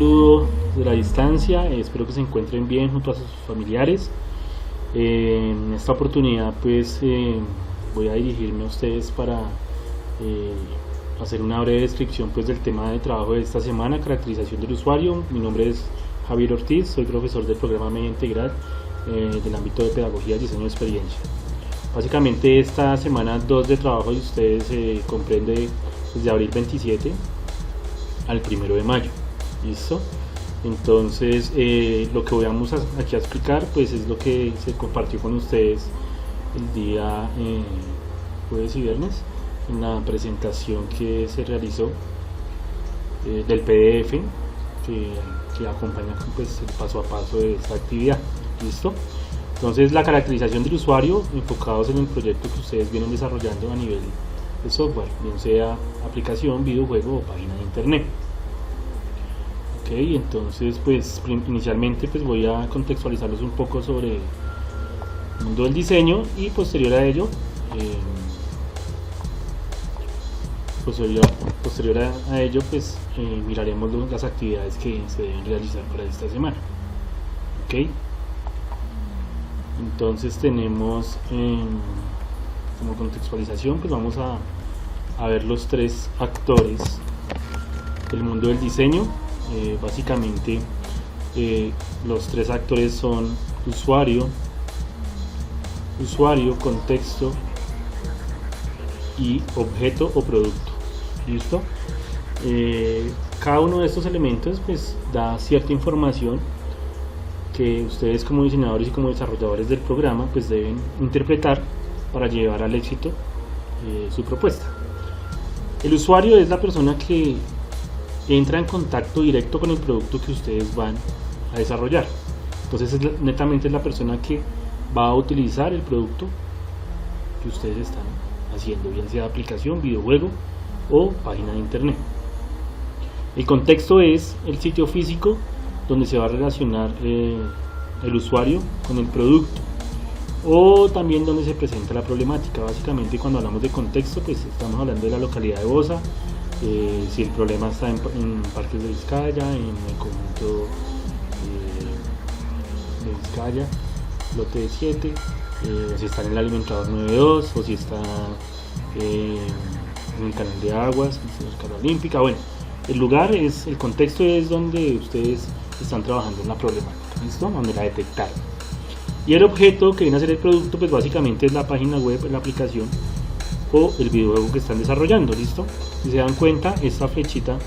saludo de la distancia, espero que se encuentren bien junto a sus familiares. En esta oportunidad pues voy a dirigirme a ustedes para hacer una breve descripción pues del tema de trabajo de esta semana, caracterización del usuario. Mi nombre es Javier Ortiz, soy profesor del programa Media Integral del ámbito de pedagogía y diseño de experiencia. Básicamente esta semana 2 de trabajo de ustedes comprende desde abril 27 al 1 de mayo. ¿Listo? Entonces lo que vamos aquí a explicar pues es lo que se compartió con ustedes el día jueves y viernes en la presentación que se realizó del PDF que acompaña pues el paso a paso de esta actividad. ¿Listo? Entonces la caracterización del usuario enfocados en el proyecto que ustedes vienen desarrollando a nivel de software, bien sea aplicación, videojuego o página de internet. Ok, entonces pues inicialmente pues voy a contextualizarlos un poco sobre el mundo del diseño y posterior a ello pues miraremos las actividades que se deben realizar para esta semana. Ok, entonces tenemos como contextualización pues vamos a ver los tres actores del mundo del diseño. Básicamente los tres actores son usuario, contexto y objeto o producto. ¿Listo? Cada uno de estos elementos pues da cierta información que ustedes como diseñadores y como desarrolladores del programa pues deben interpretar para llevar al éxito su propuesta. El usuario es la persona que entra en contacto directo con el producto que ustedes van a desarrollar. Entonces netamente es la persona que va a utilizar el producto que ustedes están haciendo, bien sea aplicación, videojuego o página de internet. El contexto es el sitio físico donde se va a relacionar el usuario con el producto, o también donde se presenta la problemática. Básicamente cuando hablamos de contexto pues estamos hablando de la localidad de Bosa, si el problema está en Parques de Vizcaya, en el conjunto de Vizcaya, lote 7, o si está en el alimentador 92, o si está en el canal de aguas, en la escala olímpica. Bueno, el contexto es donde ustedes están trabajando en la problemática, ¿listo? Donde la detectaron. Y el objeto que viene a ser el producto pues básicamente es la página web, la aplicación o el videojuego que están desarrollando. ¿Listo? Si se dan cuenta, esta flechita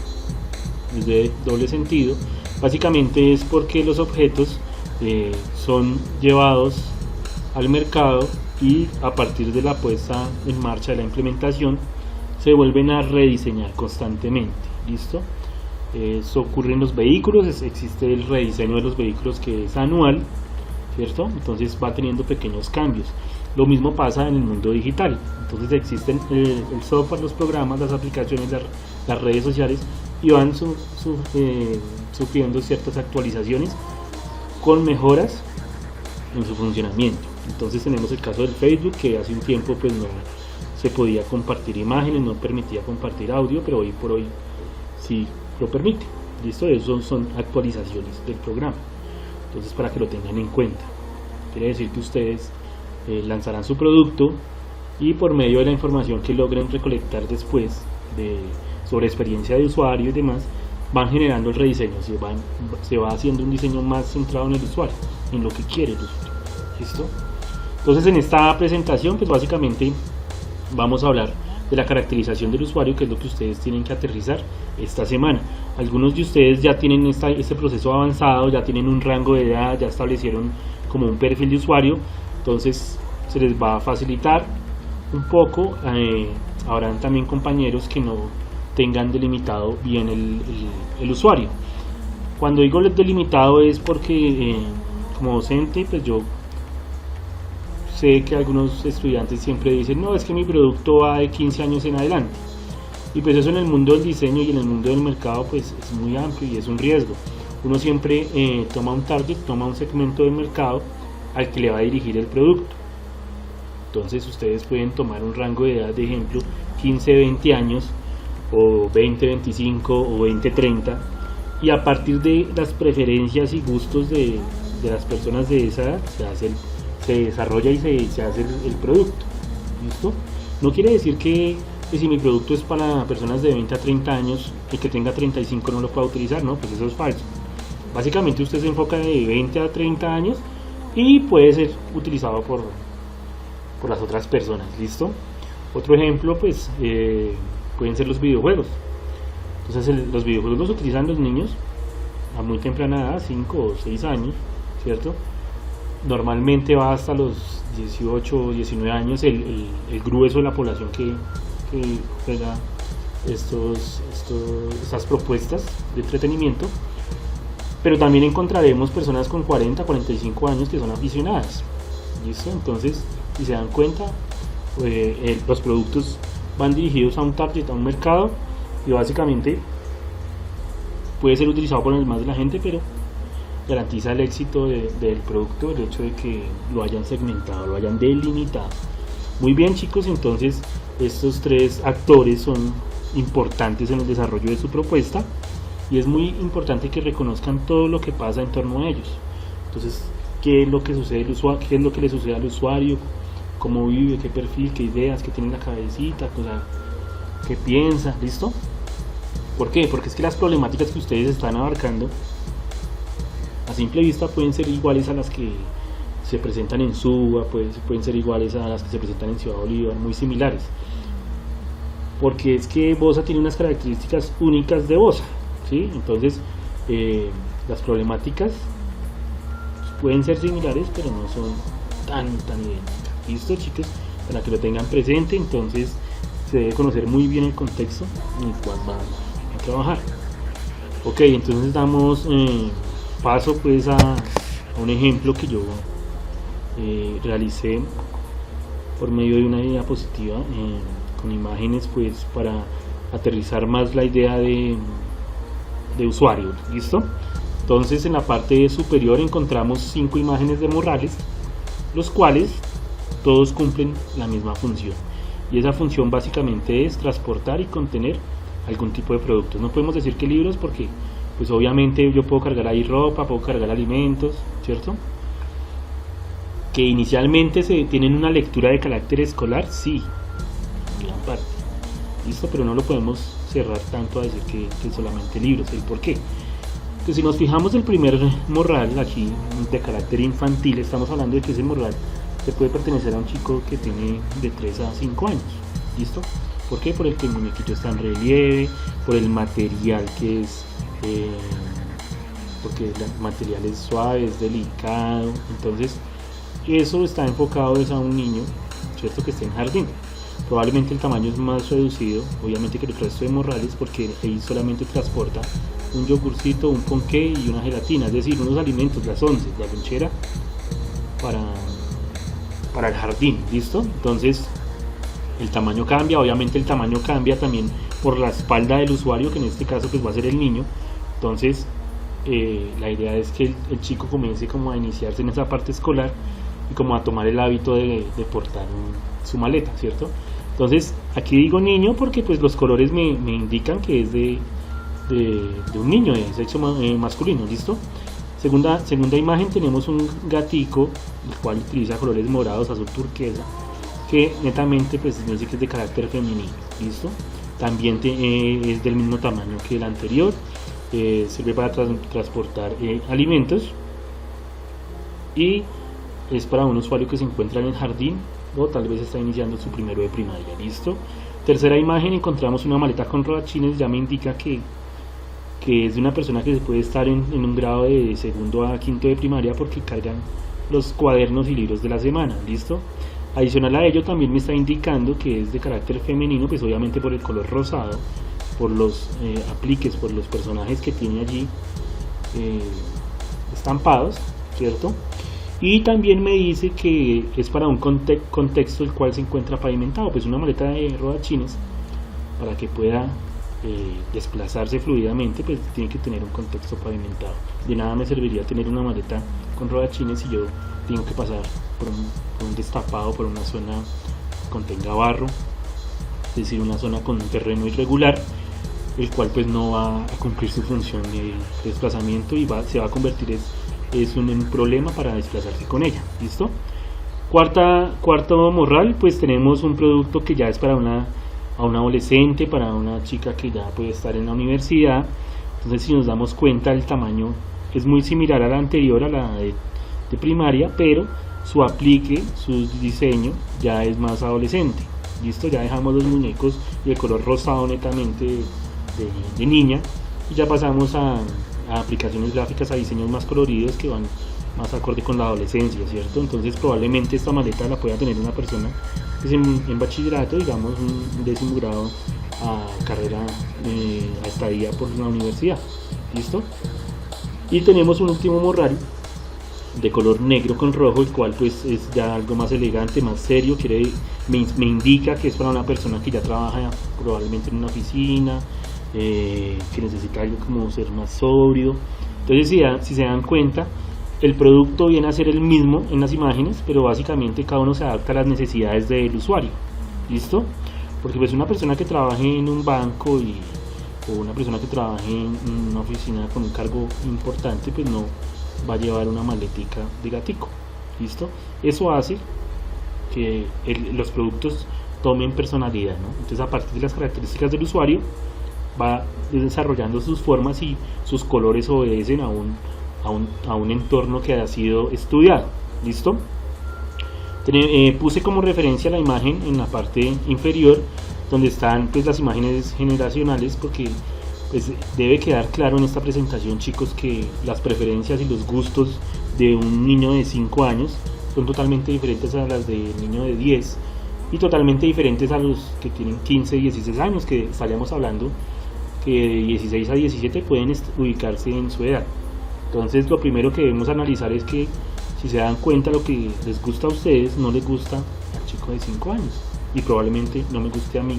es de doble sentido. Básicamente es porque los objetos son llevados al mercado y a partir de la puesta en marcha de la implementación se vuelven a rediseñar constantemente. ¿Listo? Eso ocurre en los vehículos. Existe el rediseño de los vehículos que es anual, ¿cierto? Entonces va teniendo pequeños cambios. Lo mismo pasa en el mundo digital. Entonces existen el software, los programas, las aplicaciones, las redes sociales, y van sufriendo ciertas actualizaciones con mejoras en su funcionamiento. Entonces tenemos el caso del Facebook, que hace un tiempo pues no se podía compartir imágenes, no permitía compartir audio, pero hoy por hoy sí lo permite. ¿Listo? Eso son actualizaciones del programa. Entonces, para que lo tengan en cuenta, quiere decir que ustedes lanzarán su producto y por medio de la información que logren recolectar después sobre experiencia de usuario y demás, van generando el rediseño. Se va haciendo un diseño más centrado en el usuario, en lo que quiere el usuario. ¿Listo? Entonces en esta presentación pues básicamente vamos a hablar de la caracterización del usuario, que es lo que ustedes tienen que aterrizar esta semana. Algunos de ustedes ya tienen este proceso avanzado, ya tienen un rango de edad, ya establecieron como un perfil de usuario, entonces se les va a facilitar un poco. Habrán también compañeros que no tengan delimitado bien el usuario. Cuando digo delimitado es porque como docente pues yo sé que algunos estudiantes siempre dicen: no, es que mi producto va de 15 años en adelante, y pues eso en el mundo del diseño y en el mundo del mercado pues es muy amplio y es un riesgo. Uno siempre toma un target, toma un segmento del mercado al que le va a dirigir el producto. Entonces ustedes pueden tomar un rango de edad, de ejemplo 15-20 años, o 20-25 o 20-30, y a partir de las preferencias y gustos de las personas de esa edad se desarrolla y se hace el producto. ¿Listo? No quiere decir que si mi producto es para personas de 20 a 30 años, el que tenga 35 no lo pueda utilizar, no, pues eso es falso. Básicamente usted se enfoca de 20 a 30 años y puede ser utilizado por las otras personas. ¿Listo? Otro ejemplo pues pueden ser los videojuegos. Entonces los videojuegos los utilizan los niños a muy temprana edad, 5 o 6 años, ¿cierto? Normalmente va hasta los 18 o 19 años el grueso de la población que juega estas propuestas de entretenimiento, pero también encontraremos personas con 40, 45 años que son aficionadas. ¿Listo? Entonces, si se dan cuenta, los productos van dirigidos a un target, a un mercado, y básicamente puede ser utilizado por el más de la gente, pero garantiza el éxito del producto el hecho de que lo hayan segmentado, lo hayan delimitado. Muy bien, chicos, entonces estos tres actores son importantes en el desarrollo de su propuesta y es muy importante que reconozcan todo lo que pasa en torno a ellos. Entonces, qué es lo que sucede al usuario, qué es lo que le sucede al usuario, cómo vive, qué perfil, qué ideas, qué tiene en la cabecita, qué piensa. ¿Listo? ¿Por qué? Porque es que las problemáticas que ustedes están abarcando a simple vista pueden ser iguales a las que se presentan en Suba, pueden ser iguales a las que se presentan en Ciudad Bolívar, muy similares, porque es que Bosa tiene unas características únicas de Bosa, ¿sí? Entonces las problemáticas pueden ser similares, pero no son tan idénticas. ¿Listo, chicos? Para que lo tengan presente. Entonces se debe conocer muy bien el contexto en el cual van a trabajar. Ok, entonces damos paso pues a un ejemplo que yo realicé por medio de una diapositiva con imágenes, pues para aterrizar más la idea de usuario. ¿Listo? Entonces en la parte superior encontramos 5 imágenes de morrales, los cuales todos cumplen la misma función, y esa función básicamente es transportar y contener algún tipo de productos. No podemos decir que libros, porque pues obviamente yo puedo cargar ahí ropa, puedo cargar alimentos, ¿cierto? Que inicialmente se tienen una lectura de carácter escolar, sí, en gran parte. ¿Listo? Pero no lo podemos cerrar tanto a decir que solamente libros. ¿El por qué? Que si nos fijamos el primer morral aquí de carácter infantil, estamos hablando de que ese morral se puede pertenecer a un chico que tiene de 3 a 5 años. ¿Listo? ¿Por qué? Por el que el muñequito está en relieve, por el material que es porque el material es suave, es delicado. Entonces eso está enfocado a un niño, ¿cierto?, que esté en jardín. Probablemente el tamaño es más reducido, obviamente, que el resto de morrales, porque ahí solamente transporta un yogurcito, un ponqué y una gelatina, es decir, unos alimentos, las once, la lonchera para el jardín. ¿Listo? Entonces el tamaño cambia, obviamente el tamaño cambia también por la espalda del usuario, que en este caso pues va a ser el niño. Entonces la idea es que el chico comience como a iniciarse en esa parte escolar y como a tomar el hábito de portar su maleta, ¿cierto? Entonces aquí digo niño porque pues los colores me indican que es de un niño de sexo masculino. ¿Listo? Segunda imagen, tenemos un gatico, el cual utiliza colores morados, azul turquesa, que netamente pues me dice que es de carácter femenino. ¿Listo? También es del mismo tamaño que el anterior, sirve para transportar alimentos y es para un usuario que se encuentra en el jardín o tal vez está iniciando su primero de primaria. ¿Listo? Tercera imagen, encontramos una maleta con rodachines, ya me indica que es de una persona que se puede estar en un grado de segundo a quinto de primaria, porque cargan los cuadernos y libros de la semana. ¿Listo? Adicional a ello también me está indicando que es de carácter femenino, pues obviamente por el color rosado, por los apliques, por los personajes que tiene allí estampados, ¿cierto? Y también me dice que es para un contexto el cual se encuentra pavimentado, pues una maleta de rodachines, para que pueda desplazarse fluidamente, pues tiene que tener un contexto pavimentado. De nada me serviría tener una maleta con rodachines si yo tengo que pasar por un destapado, por una zona que contenga barro, es decir, una zona con un terreno irregular, el cual pues no va a cumplir su función de desplazamiento y se va a convertir es un problema para desplazarse con ella. ¿Listo? Cuarto morral, pues tenemos un producto que ya es para una adolescente, para una chica que ya puede estar en la universidad. Entonces, si nos damos cuenta, el tamaño es muy similar a la anterior, a la de primaria, pero su aplique, su diseño ya es más adolescente. Listo, ya dejamos los muñecos y el color rosado netamente de niña y ya pasamos a aplicaciones gráficas, a diseños más coloridos que van más acorde con la adolescencia, ¿cierto? Entonces probablemente esta maleta la pueda tener una persona pues en bachillerato, digamos un 10º grado, a carrera, a estadía por la universidad. ¿Listo? Y tenemos un último morral de color negro con rojo, el cual pues es ya algo más elegante, más serio, me indica que es para una persona que ya trabaja probablemente en una oficina, que necesita algo como ser más sobrio. Entonces si se dan cuenta, el producto viene a ser el mismo en las imágenes, pero básicamente cada uno se adapta a las necesidades del usuario. ¿Listo? Porque pues una persona que trabaje en un banco o una persona que trabaje en una oficina con un cargo importante, pues no va a llevar una maletica de gatico. ¿Listo? Eso hace que los productos tomen personalidad, ¿no? Entonces, a partir de las características del usuario, va desarrollando sus formas y sus colores obedecen a un entorno que ha sido estudiado. ¿Listo? Puse como referencia la imagen en la parte inferior, donde están pues las imágenes generacionales, porque pues debe quedar claro en esta presentación, chicos, que las preferencias y los gustos de un niño de 5 años son totalmente diferentes a las de un niño de 10 y totalmente diferentes a los que tienen 15 y 16 años, que estaríamos hablando que de 16 a 17 pueden ubicarse en su edad. Entonces, lo primero que debemos analizar es que si se dan cuenta, lo que les gusta a ustedes no les gusta al chico de 5 años y probablemente no me guste a mí,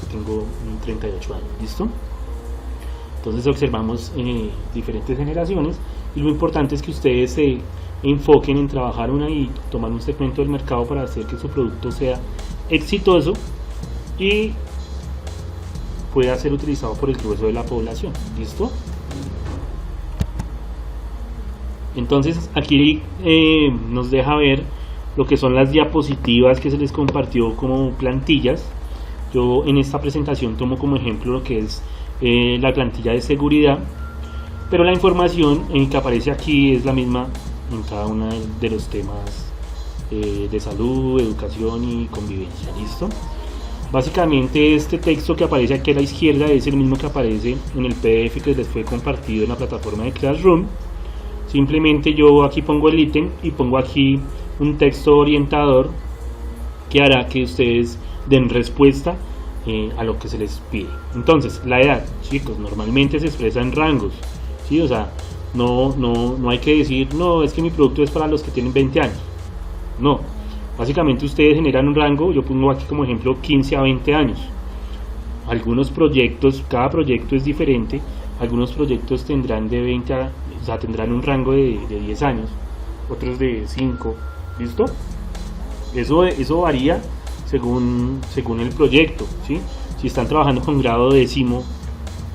que tengo 38 años. ¿Listo? Entonces observamos diferentes generaciones y lo importante es que ustedes se enfoquen en trabajar y tomar un segmento del mercado para hacer que su producto sea exitoso y pueda ser utilizado por el grueso de la población. ¿Listo? Entonces aquí nos deja ver lo que son las diapositivas que se les compartió como plantillas. Yo en esta presentación tomo como ejemplo lo que es la plantilla de seguridad, pero la información que aparece aquí es la misma en cada uno de los temas de salud, educación y convivencia. ¿Listo? Básicamente este texto que aparece aquí a la izquierda es el mismo que aparece en el PDF que les fue compartido en la plataforma de Classroom. Simplemente yo aquí pongo el ítem y pongo aquí un texto orientador que hará que ustedes den respuesta a lo que se les pide. Entonces, la edad, chicos, normalmente se expresa en rangos, ¿sí? O sea, no hay que decir, no, es que mi producto es para los que tienen 20 años. No, básicamente ustedes generan un rango, yo pongo aquí como ejemplo 15 a 20 años. Algunos proyectos, cada proyecto es diferente, algunos proyectos tendrán de 20 a, o sea, tendrán un rango de 10 años, otros de 5, ¿listo? Eso varía según el proyecto, ¿sí? Si están trabajando con grado décimo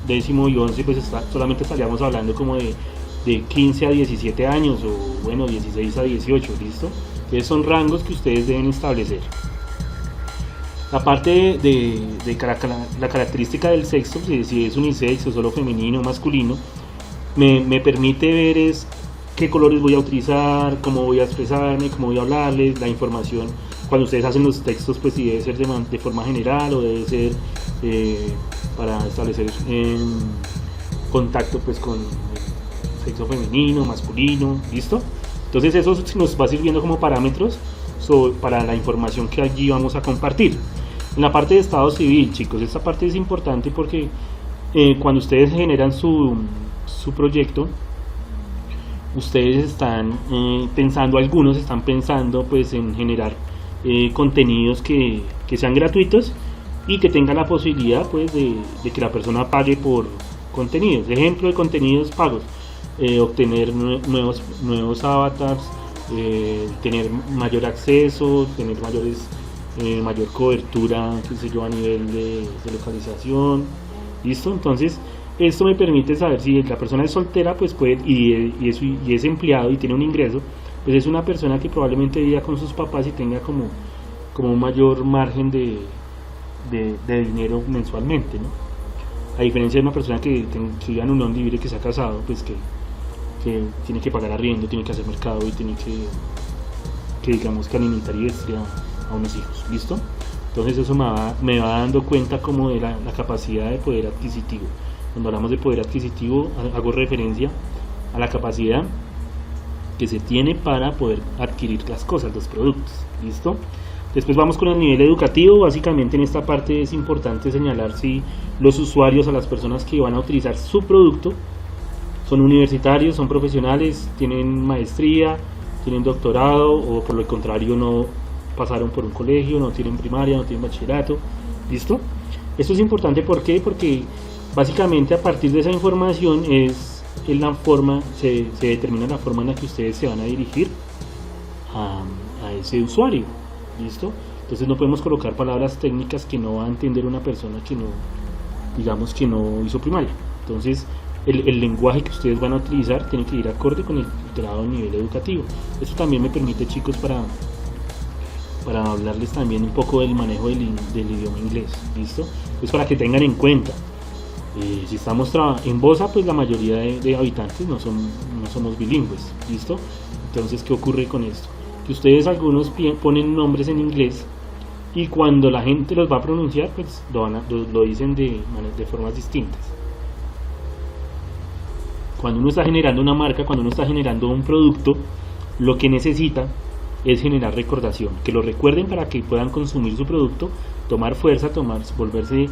y 11, pues solamente estaríamos hablando como de 15 a 17 años o bueno, 16 a 18, ¿listo? Entonces son rangos que ustedes deben establecer. La parte de la característica del sexo, si es unisex o solo femenino o masculino, me permite ver es qué colores voy a utilizar, cómo voy a expresarme, cómo voy a hablarles, la información. Cuando ustedes hacen los textos, pues si debe ser de forma general o debe ser para establecer contacto pues con el sexo femenino, masculino, ¿listo? Entonces eso nos va sirviendo como parámetros para la información que allí vamos a compartir. En la parte de estado civil, chicos, esta parte es importante porque cuando ustedes generan su proyecto, ustedes están algunos están pensando pues en generar contenidos que sean gratuitos y que tengan la posibilidad pues de que la persona pague por contenidos. Ejemplo de contenidos pagos: obtener nuevos avatars, tener mayor acceso, tener mayor cobertura, qué sé yo, a nivel de localización, ¿Listo? Entonces esto me permite saber si la persona es soltera, pues puede, y es empleado y tiene un ingreso, pues es una persona que probablemente viva con sus papás y tenga como un mayor margen de dinero mensualmente, ¿no? A diferencia de una persona que viva en unión libre, que se ha casado, pues que tiene que pagar arriendo, tiene que hacer mercado y tiene que digamos que alimentar y vestir a unos hijos. ¿Listo? Entonces eso me va dando cuenta como de la capacidad de poder adquisitivo. Cuando hablamos de poder adquisitivo hago referencia a la capacidad que se tiene para poder adquirir las cosas, los productos. ¿Listo? Después vamos con el nivel educativo. Básicamente en esta parte es importante señalar si los usuarios, a las personas que van a utilizar su producto, son universitarios, son profesionales, tienen maestría, tienen doctorado, o por lo contrario no pasaron por un colegio, no tienen primaria, no tienen bachillerato. ¿Listo? Esto es importante, ¿por qué? Porque básicamente a partir de esa información se determina la forma en la que ustedes se van a dirigir a ese usuario. ¿Listo? Entonces no podemos colocar palabras técnicas que no va a entender una persona que no, digamos que no hizo primaria. Entonces el lenguaje que ustedes van a utilizar tiene que ir acorde con el grado de nivel educativo. Esto también me permite, chicos, para hablarles también un poco del manejo del idioma inglés. ¿Listo? Pues para que tengan en cuenta, si estamos en Bosa, pues la mayoría de habitantes no somos bilingües. ¿Listo? Entonces, ¿qué ocurre con esto? Que ustedes algunos ponen nombres en inglés y cuando la gente los va a pronunciar, pues lo dicen de formas distintas. Cuando uno está generando una marca, cuando uno está generando un producto, lo que necesita es generar recordación, que lo recuerden para que puedan consumir su producto, tomar fuerza, volverse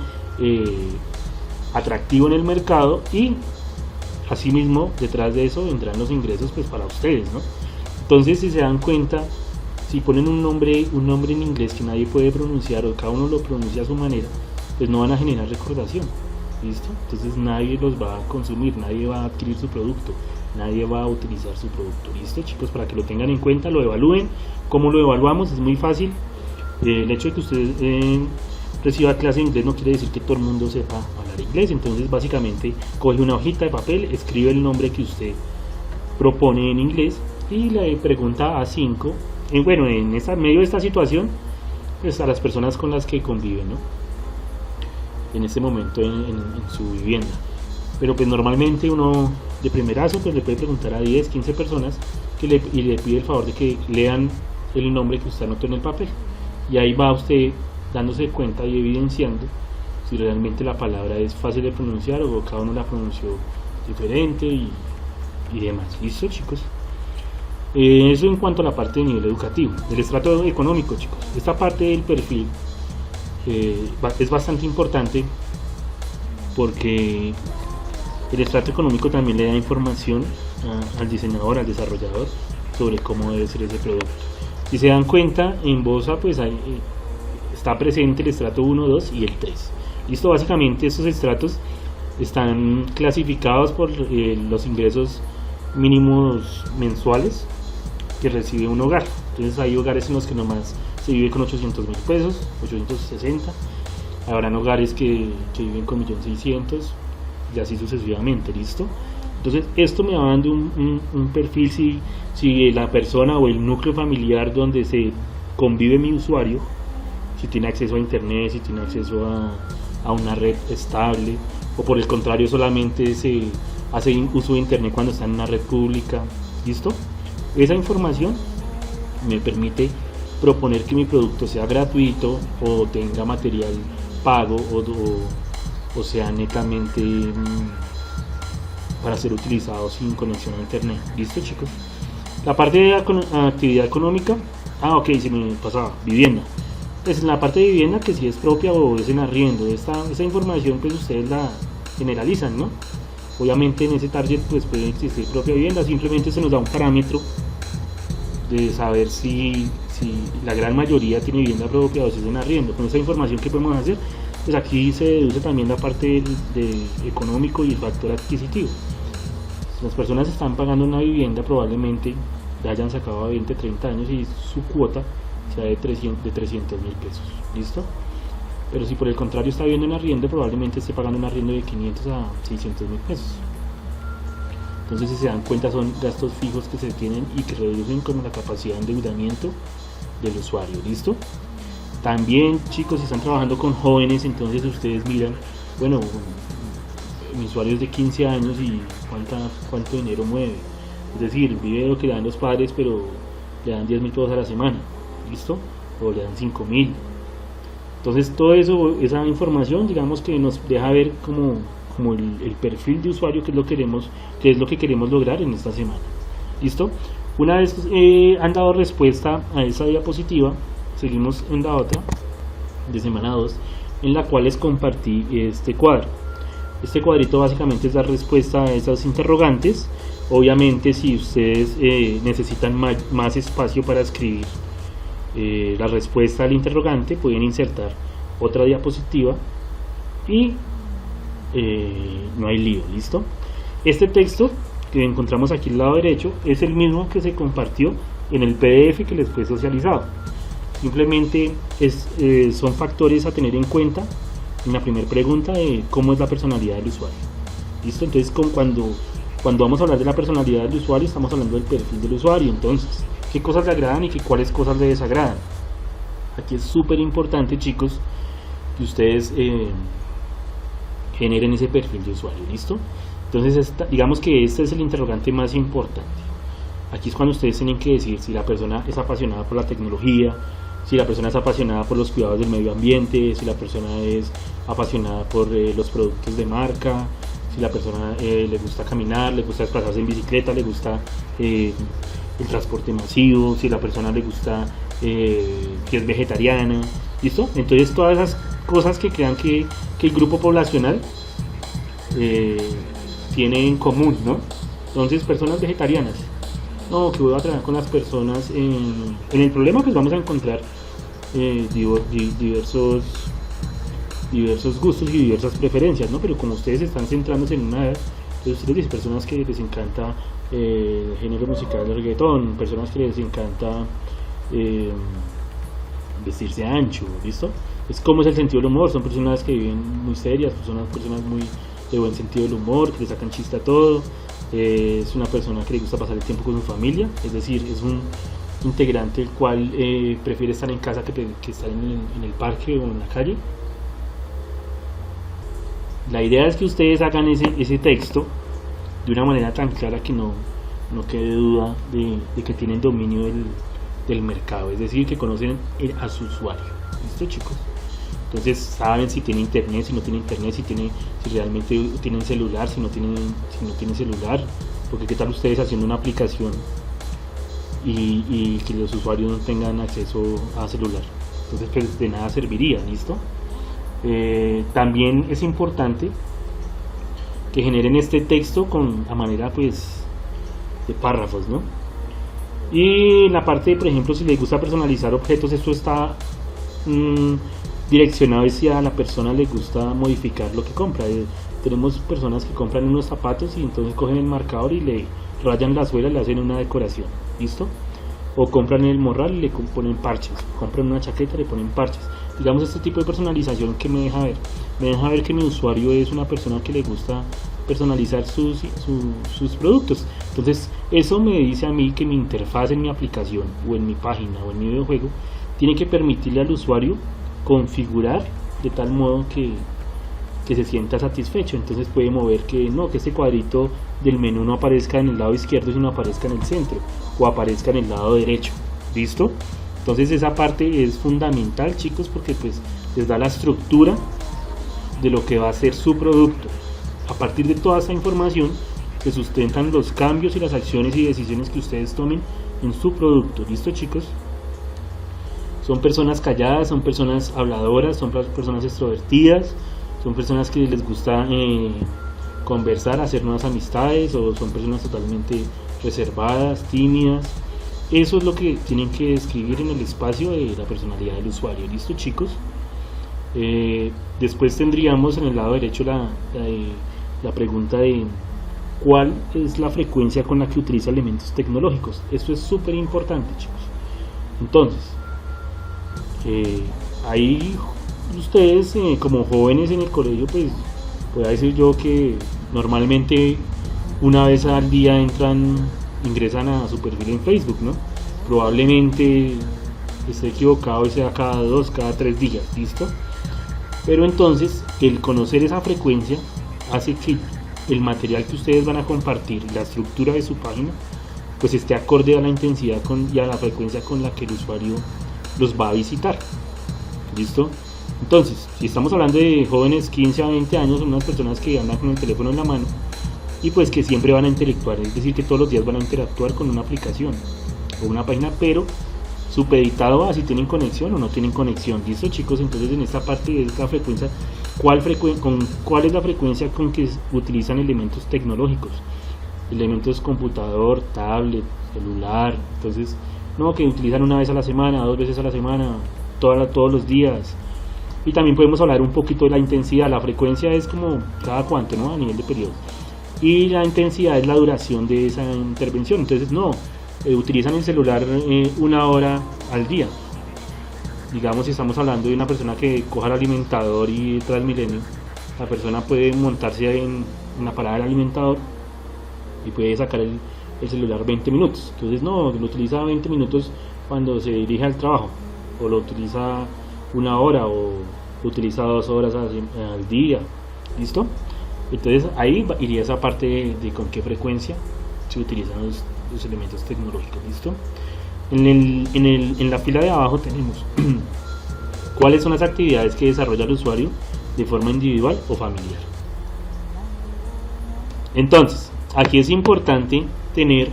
atractivo en el mercado, y asimismo detrás de eso vendrán los ingresos pues para ustedes, ¿no? Entonces, si se dan cuenta, si ponen un nombre en inglés que nadie puede pronunciar o cada uno lo pronuncia a su manera, pues no van a generar recordación. ¿Listo? Entonces nadie los va a consumir, nadie va a adquirir su producto, nadie va a utilizar su producto. ¿Listo, chicos? Para que lo tengan en cuenta, lo evalúen. ¿Cómo lo evaluamos? Es muy fácil. El hecho de que usted reciba clase de inglés no quiere decir que todo el mundo sepa hablar inglés. Entonces básicamente coge una hojita de papel, escribe el nombre que usted propone en inglés y le pregunta a 5, en medio de esta situación, pues a las personas con las que conviven, ¿no? En este momento en su vivienda. Pero pues normalmente uno de primerazo pues le puede preguntar a 10, 15 personas y le pide el favor de que lean el nombre que usted anotó en el papel, y ahí va usted dándose cuenta y evidenciando si realmente la palabra es fácil de pronunciar o cada uno la pronunció diferente y demás. ¿Listo, chicos? Eso en cuanto a la parte de nivel educativo. El estrato económico, chicos, esta parte del perfil es bastante importante porque el estrato económico también le da información al diseñador, al desarrollador, sobre cómo debe ser ese producto. Si se dan cuenta, en Bosa pues está presente el estrato 1, 2 y el 3. Listo, básicamente estos estratos están clasificados por los ingresos mínimos mensuales que recibe un hogar. Entonces hay hogares en los que nomás se vive con 800.000 pesos, 860. Habrán hogares que viven con 1.600.000 y así sucesivamente. ¿Listo? Entonces esto me va dando un perfil si la persona o el núcleo familiar donde se convive mi usuario, si tiene acceso a internet, si tiene acceso a una red estable, o por el contrario solamente se hace uso de internet cuando está en una red pública. ¿Listo? Esa información me permite proponer que mi producto sea gratuito o tenga material pago o sea netamente para ser utilizado sin conexión a internet. ¿Listo, chicos? La parte de actividad económica, ok, se me pasaba, vivienda. Pues en la parte de vivienda, que si es propia o es en arriendo, esa información pues ustedes la generalizan, ¿no? Obviamente en ese target pues puede existir propia vivienda, simplemente se nos da un parámetro de saber si la gran mayoría tiene vivienda propia o si es en arriendo. Con esa información que podemos hacer, pues aquí se deduce también la parte de económico y el factor adquisitivo. Si las personas están pagando una vivienda, probablemente ya hayan sacado a 20, 30 años y su cuota sea de 300.000 pesos. ¿Listo? pero si por el contrario está viviendo en arriendo, probablemente esté pagando un arriendo de 500 a 600 mil pesos. Entonces, si se dan cuenta, son gastos fijos que se tienen y que reducen con la capacidad de endeudamiento del usuario. ¿Listo? También, chicos, si están trabajando con jóvenes, entonces ustedes miran, bueno, mi usuario es de 15 años y cuánto dinero mueve. Es decir, vive lo que le dan los padres, pero le dan 10 mil pesos a la semana. ¿Listo? O le dan 5 mil. Entonces, todo eso, esa información, digamos que nos deja ver como el perfil de usuario, que es lo que queremos lograr en esta semana. ¿Listo? Una vez han dado respuesta a esa diapositiva, seguimos en la otra de semana 2, en la cual les compartí este cuadro. Este cuadrito básicamente es dar respuesta a esas interrogantes. Obviamente, si ustedes necesitan más espacio para escribir la respuesta al interrogante, pueden insertar otra diapositiva y no hay lío. ¿Listo? Este texto que encontramos aquí al lado derecho es el mismo que se compartió en el PDF que les fue socializado. Simplemente son factores a tener en cuenta en la primera pregunta de cómo es la personalidad del usuario. ¿Listo? Entonces, cuando vamos a hablar de la personalidad del usuario, estamos hablando del perfil del usuario. Entonces, qué cosas le agradan y cuáles cosas le desagradan. Aquí es súper importante, chicos, que ustedes generen ese perfil de usuario. ¿Listo? Entonces, digamos que este es el interrogante más importante. Aquí es cuando ustedes tienen que decir si la persona es apasionada por la tecnología, si la persona es apasionada por los cuidados del medio ambiente, si la persona es apasionada por los productos de marca, si la persona le gusta caminar, le gusta desplazarse en bicicleta, le gusta el transporte masivo, si la persona le gusta que es vegetariana. ¿Listo? Entonces, todas esas cosas que crean que el grupo poblacional tiene en común, ¿no? Entonces, personas vegetarianas, no, que voy a trabajar con las personas en el problema, pues vamos a encontrar diversos gustos y diversas preferencias, ¿no? Pero como ustedes están centrándose en una edad, entonces ustedes dicen personas que les encanta el género musical del reggaetón, personas que les encanta vestirse ancho. ¿Listo? Es como es el sentido del humor, son personas que viven muy serias, personas muy de buen sentido del humor, que le sacan chiste a todo. Es una persona que le gusta pasar el tiempo con su familia, es decir, es un integrante el cual prefiere estar en casa que estar en el parque o en la calle. La idea es que ustedes hagan ese texto de una manera tan clara que no quede duda de que tienen dominio del mercado, es decir, que conocen a su usuario. ¿Listo, chicos? Entonces saben si tiene internet, si no tiene internet, si realmente tienen celular, si no tienen celular, porque qué tal ustedes haciendo una aplicación y que los usuarios no tengan acceso a celular. Entonces, pues de nada serviría. ¿Listo? También es importante que generen este texto a manera, pues, de párrafos, ¿no? Y en la parte, por ejemplo, si les gusta personalizar objetos, esto está direccionado hacia a la persona le gusta modificar lo que compra. Tenemos personas que compran unos zapatos y entonces cogen el marcador y le rayan la suela y le hacen una decoración. ¿Listo? O compran el morral y le ponen parches, compran una chaqueta y le ponen parches. Digamos, este tipo de personalización, que me deja ver? Me deja ver que mi usuario es una persona que le gusta personalizar sus productos. Entonces, eso me dice a mí que mi interfaz en mi aplicación o en mi página o en mi videojuego tiene que permitirle al usuario configurar de tal modo que se sienta satisfecho. Entonces puede mover que este cuadrito del menú no aparezca en el lado izquierdo, sino aparezca en el centro o aparezca en el lado derecho. ¿Listo? Entonces esa parte es fundamental, chicos, porque pues les da la estructura de lo que va a ser su producto. A partir de toda esta información se sustentan los cambios y las acciones y decisiones que ustedes tomen en su producto. ¿Listo, chicos? Son personas calladas, son personas habladoras, son personas extrovertidas, son personas que les gusta conversar, hacer nuevas amistades, o son personas totalmente reservadas, tímidas. Eso es lo que tienen que describir en el espacio de la personalidad del usuario. ¿Listo, chicos? Después tendríamos en el lado derecho la pregunta de cuál es la frecuencia con la que utiliza elementos tecnológicos. Esto es súper importante, chicos. Entonces, ahí ustedes como jóvenes en el colegio, pues puedo decir yo que normalmente una vez al día ingresan a su perfil en Facebook, ¿no? Probablemente esté equivocado y sea cada 2, cada 3 días, ¿listo? Pero entonces el conocer esa frecuencia hace que el material que ustedes van a compartir, la estructura de su página, pues esté acorde a la intensidad y a la frecuencia con la que el usuario los va a visitar. ¿Listo? Entonces, si estamos hablando de jóvenes 15 a 20 años, son unas personas que andan con el teléfono en la mano y pues que siempre van a interactuar, es decir, que todos los días van a interactuar con una aplicación o una página, pero supeditado a si tienen conexión o no tienen conexión. ¿Listo, chicos? Entonces, en esta parte es la frecuencia, ¿cuál es la frecuencia con que utilizan elementos tecnológicos? Elementos computador, tablet, celular. Entonces, no, que utilizan una vez a la semana, 2 veces a la semana, todos los días. Y también podemos hablar un poquito de la intensidad. La frecuencia es como cada cuánto, ¿no? A nivel de periodo. Y la intensidad es la duración de esa intervención. Entonces, no, utilizan el celular 1 hora al día. Digamos, si estamos hablando de una persona que coja el alimentador y Transmilenio, la persona puede montarse en la parada del alimentador y puede sacar el celular 20 minutos. Entonces, no, lo utiliza 20 minutos cuando se dirige al trabajo, o lo utiliza 1 hora, o lo utiliza 2 horas al día. ¿Listo? Entonces, ahí iría esa parte de con qué frecuencia se utilizan los elementos tecnológicos. ¿Listo? En la fila de abajo tenemos cuáles son las actividades que desarrolla el usuario de forma individual o familiar. Entonces, aquí es importante tener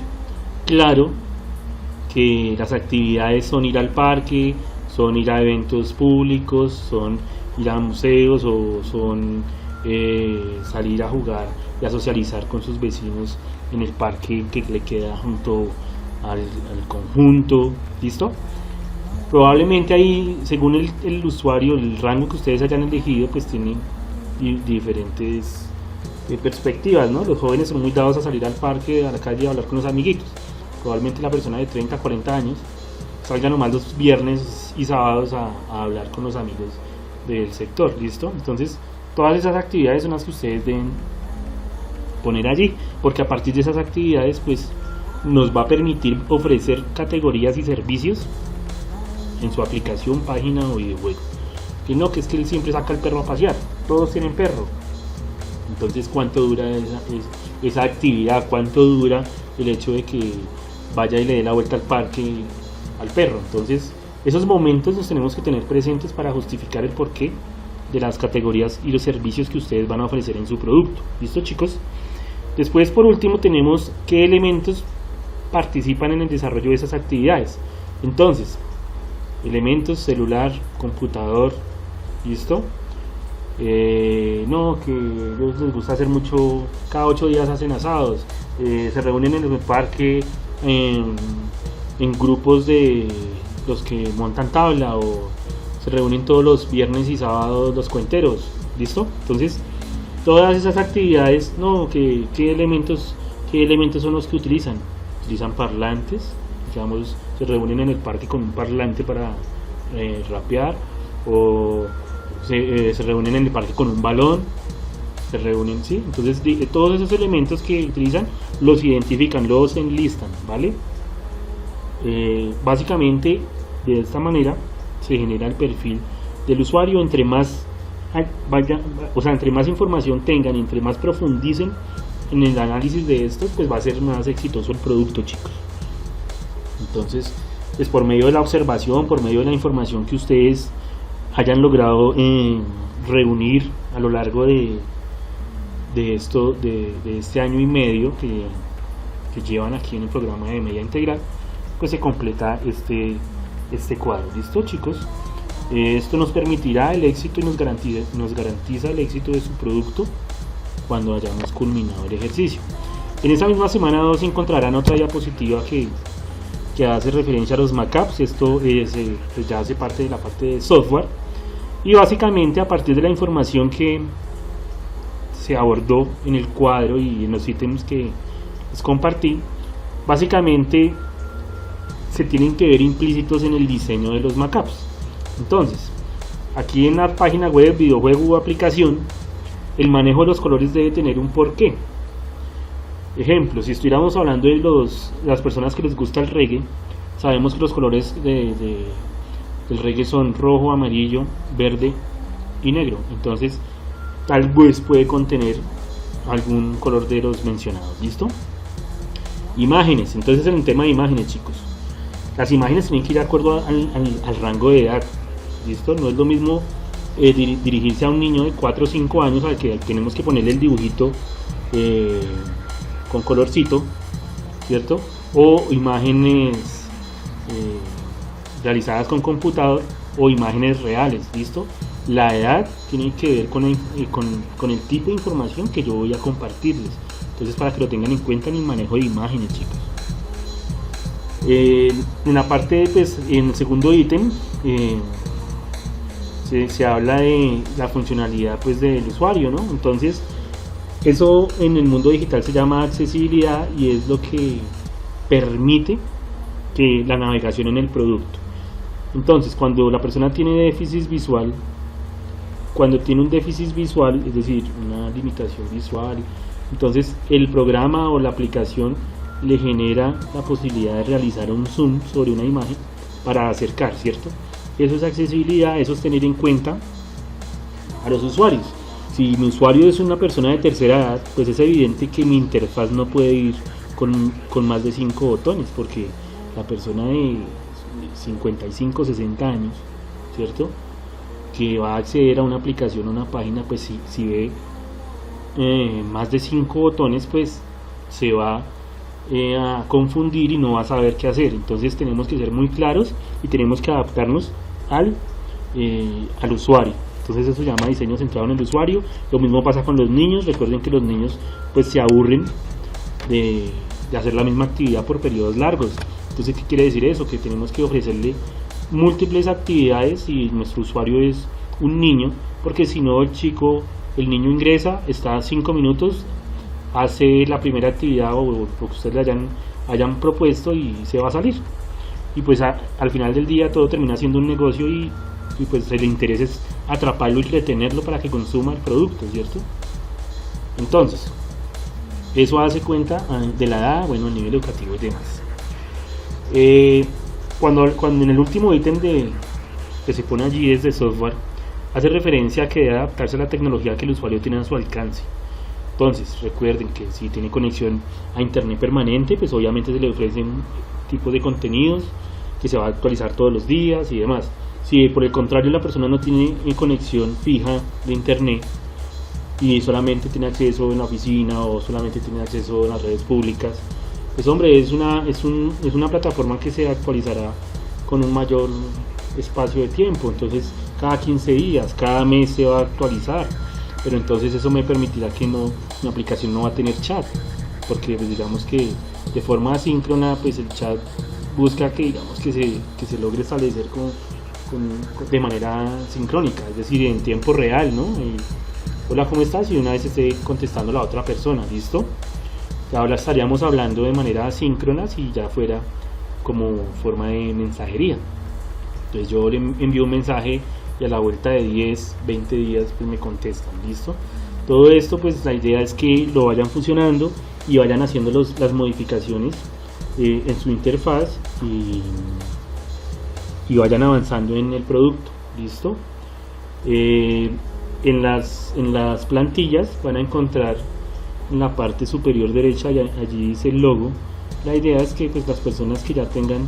claro que las actividades son ir al parque, son ir a eventos públicos, son ir a museos, o son salir a jugar y a socializar con sus vecinos en el parque que le queda junto al conjunto. ¿Listo? Probablemente ahí, según el usuario, el rango que ustedes hayan elegido, pues tiene diferentes perspectivas, ¿no? Los jóvenes son muy dados a salir al parque, a la calle, a hablar con los amiguitos. Probablemente la persona de 30, 40 años salga nomás los viernes y sábados a hablar con los amigos del sector. ¿Listo? Entonces, todas esas actividades son las que ustedes deben poner allí, porque a partir de esas actividades, pues nos va a permitir ofrecer categorías y servicios en su aplicación, página o videojuego. Que no, que es que él siempre saca el perro a pasear, todos tienen perro. Entonces, ¿cuánto dura esa actividad? ¿Cuánto dura el hecho de que vaya y le dé la vuelta al parque al perro? Entonces, esos momentos los tenemos que tener presentes para justificar el porqué de las categorías y los servicios que ustedes van a ofrecer en su producto. ¿Listo, chicos? Después, por último, tenemos qué elementos participan en el desarrollo de esas actividades. Entonces, elementos: celular, computador. ¿Listo? No, que a ellos les gusta hacer mucho, cada 8 días hacen asados, se reúnen en el parque en grupos de los que montan tabla, o se reúnen todos los viernes y sábados los cuenteros. ¿Listo? Entonces, todas esas actividades, no, ¿qué elementos son los que utilizan? Utilizan parlantes, digamos, se reúnen en el parque con un parlante para rapear, o se reúnen en el parque con un balón, se reúnen, ¿sí? Entonces, todos esos elementos que utilizan los identifican, los enlistan, ¿vale? Básicamente, de esta manera se genera el perfil del usuario. Entre más entre más información tengan, entre más profundicen en el análisis de estos, pues va a ser más exitoso el producto, chicos. Entonces, pues por medio de la observación, por medio de la información que ustedes hayan logrado reunir a lo largo de este año y medio que llevan aquí en el programa de Media Integral, pues se completa este cuadro. ¿Listo, chicos? Esto nos permitirá el éxito y nos garantiza el éxito de su producto cuando hayamos culminado el ejercicio. En esa misma semana 2 encontrarán otra diapositiva que hace referencia a los mockups. Esto pues ya hace parte de la parte de software, y básicamente a partir de la información que se abordó en el cuadro y en los ítems que les compartí, básicamente se tienen que ver implícitos en el diseño de los mockups. Entonces, aquí en la página web, videojuego o aplicación, el manejo de los colores debe tener un porqué. Ejemplo, si estuviéramos hablando de las personas que les gusta el reggae, sabemos que los colores del reggae son rojo, amarillo, verde y negro. Entonces, tal vez puede contener algún color de los mencionados. ¿Listo? Imágenes. Entonces, en el tema de imágenes, chicos, las imágenes tienen que ir de acuerdo al rango de edad. ¿Listo? No es lo mismo dirigirse a un niño de 4 o 5 años al que tenemos que ponerle el dibujito con colorcito, ¿cierto? O imágenes realizadas con computador o imágenes reales. ¿Listo? La edad tiene que ver con el tipo de información que yo voy a compartirles. Entonces, para que lo tengan en cuenta en el manejo de imágenes, chicos. En la parte, pues, en el segundo ítem se habla de la funcionalidad, pues, del usuario, ¿no? Entonces, eso en el mundo digital se llama accesibilidad y es lo que permite que la navegación en el producto. Entonces, cuando la persona tiene déficit visual, es decir, una limitación visual, entonces el programa o la aplicación le genera la posibilidad de realizar un zoom sobre una imagen para acercar, ¿cierto? Eso es accesibilidad, eso es tener en cuenta a los usuarios. Si mi usuario es una persona de tercera edad, pues es evidente que mi interfaz no puede ir con más de 5 botones, porque la persona de 55, 60 años, ¿cierto?, que va a acceder a una aplicación o una página, pues si ve más de 5 botones, pues se va a confundir y no va a saber qué hacer. Entonces tenemos que ser muy claros y tenemos que adaptarnos al usuario. Entonces eso se llama diseño centrado en el usuario. Lo mismo pasa con los niños. Recuerden que los niños pues se aburren de hacer la misma actividad por periodos largos. Entonces, ¿qué quiere decir eso? Que tenemos que ofrecerle múltiples actividades si nuestro usuario es un niño, porque si no el niño ingresa, está 5 minutos, hace la primera actividad o lo que ustedes le hayan propuesto y se va a salir. Y pues al final del día todo termina siendo un negocio y pues el interés es atraparlo y retenerlo para que consuma el producto, ¿cierto? Entonces, eso hace cuenta de la edad, bueno, el nivel educativo y demás. Cuando en el último ítem que se pone allí es de software, hace referencia a que debe adaptarse a la tecnología que el usuario tiene a su alcance. Entonces, recuerden que si tiene conexión a internet permanente, pues obviamente se le ofrecen tipos de contenidos que se va a actualizar todos los días y demás. Si por el contrario la persona no tiene conexión fija de internet y solamente tiene acceso en la oficina o solamente tiene acceso en las redes públicas, pues hombre, es una plataforma que se actualizará con un mayor espacio de tiempo. Entonces cada 15 días, cada mes se va a actualizar, pero entonces eso me permitirá que mi aplicación no va a tener chat, porque pues digamos que de forma asíncrona pues el chat busca que digamos que se logre establecer de manera sincrónica, es decir, en tiempo real, ¿no? Hola, ¿cómo estás? Y una vez esté contestando la otra persona, ¿listo? Ahora estaríamos hablando de manera asíncrona si ya fuera como forma de mensajería. Entonces yo le envío un mensaje y a la vuelta de 10, 20 días pues me contestan, ¿listo? Todo esto pues la idea es que lo vayan funcionando y vayan haciendo las modificaciones en su interfaz y vayan avanzando en el producto, ¿listo? En las plantillas van a encontrar en la parte superior derecha, allí dice el logo. La idea es que pues las personas que ya tengan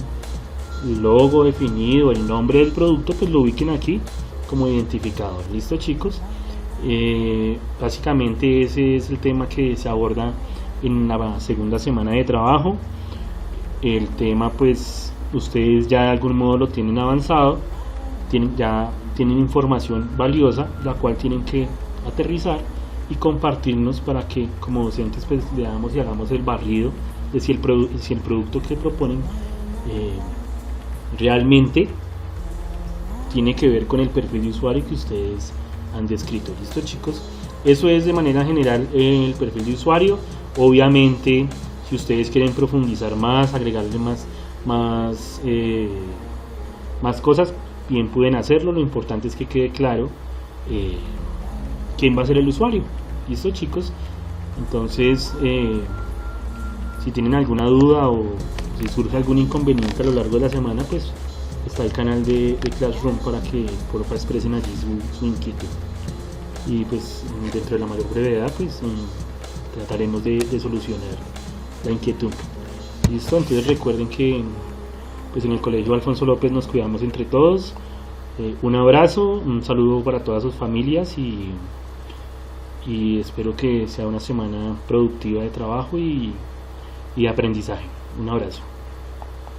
el logo definido, el nombre del producto, pues lo ubiquen aquí como identificador. ¿Listo, chicos? Básicamente ese es el tema que se aborda en la segunda semana de trabajo. El tema pues ustedes ya de algún modo lo tienen avanzado, ya tienen información valiosa, la cual tienen que aterrizar y compartirnos para que como docentes pues leamos y hagamos el barrido de si el producto que proponen realmente tiene que ver con el perfil de usuario que ustedes han descrito. ¿Listo, chicos? Eso es de manera general el perfil de usuario. Obviamente si ustedes quieren profundizar más, agregarle más cosas, bien pueden hacerlo. Lo importante es que quede claro quién va a ser el usuario. ¿Listo, chicos? Entonces, si tienen alguna duda o si surge algún inconveniente a lo largo de la semana, pues está el canal de Classroom para que por favor expresen allí su inquietud. Y pues dentro de la mayor brevedad, pues trataremos de solucionar la inquietud. ¿Listo? Entonces recuerden que pues en el Colegio Alfonso López nos cuidamos entre todos. Un abrazo, un saludo para todas sus familias y espero que sea una semana productiva de trabajo y de aprendizaje. Un abrazo.